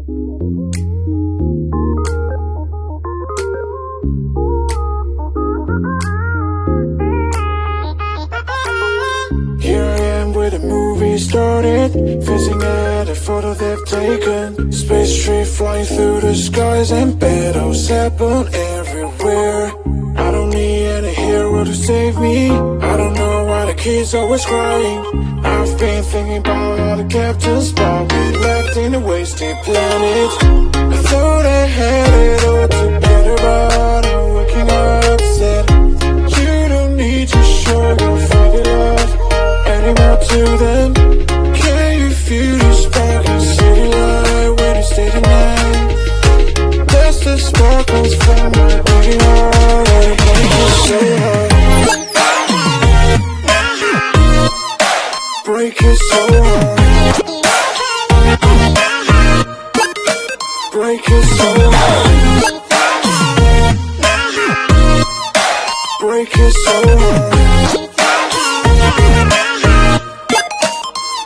Here I am where the movie started, facing at a photo they've taken. Space tree flying through the skies and battles happen everywhere. I don't need any hero to save me. I don't know why the kids always crying. I've been thinking about all the captains, but we left in a wasted planet. I thought I had it all together, but I'm waking up sad. You don't need to show your fake love anymore to them. Can you feel the spark in city light when you stay tonight? That's the sparkles from my beating heart, and it breaks me so hard. Break it so hard. Break it so hard. Break it so hard.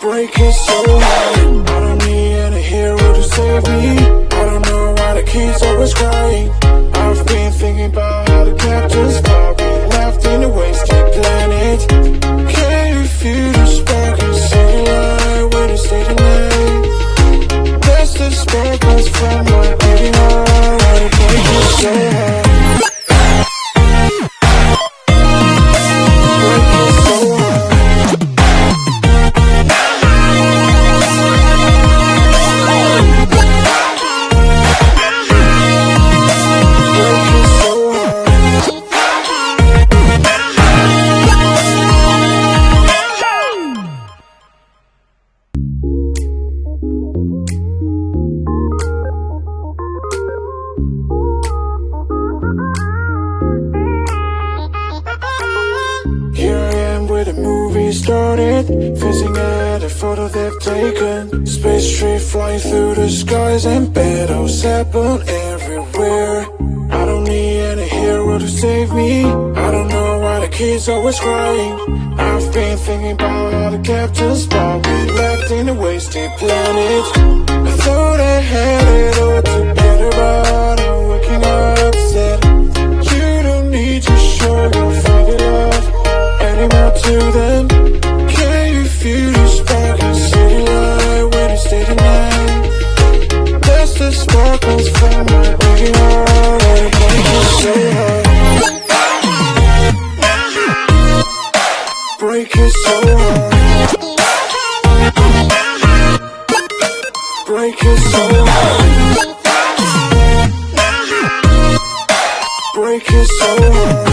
Break it so hard. I don't need any hero to save me. I don't know why the kids always crying. I've been thinking about how the captains but we left in a wasted planet. Can you feel the spark in city light when you stay tonight? That's the sparkles from my beating heart, and it breaks me so hard. Break it so hard. Started, facing at a photo they've taken. Space tree flying through the skies and battles happen everywhere. I don't need any hero to save me. I don't know why the kids always crying. I've been thinking about all the captains but we left in a wasted planet. I thought I had it all together, but I'm waking up sad. You don't need to show your fake love anymore to them. Can you feel the spark in city light when you stay tonight? That's the sparkles from my beating heart, and it breaks me so hard. Break it so hard. Break it so hard. Break it so hard.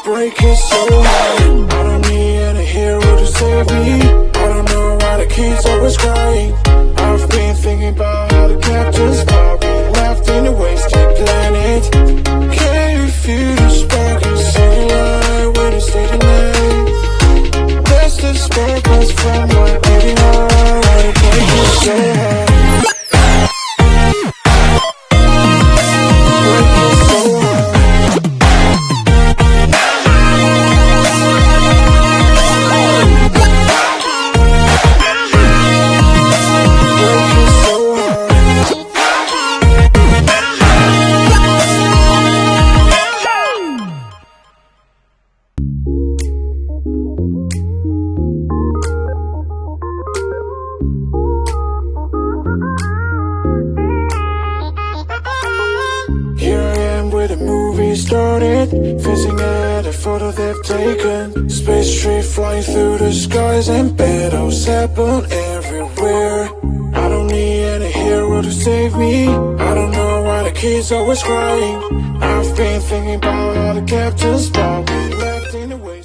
Break it so hard. I don't need any hero to save me. I don't know why the kids always crying. I've been thinking about how the captains but we left in a wasted planet. Can you feel the spark in city light when you stay tonight? That's the sparkles from my beating heart, and it breaks me so hard. Break it so hard. Started, facing at a photo they've taken. Space tree flying through the skies and battles happen everywhere. I don't need any hero to save me. I don't know why the kids always crying. I've been thinking about all the captains but we left in a way.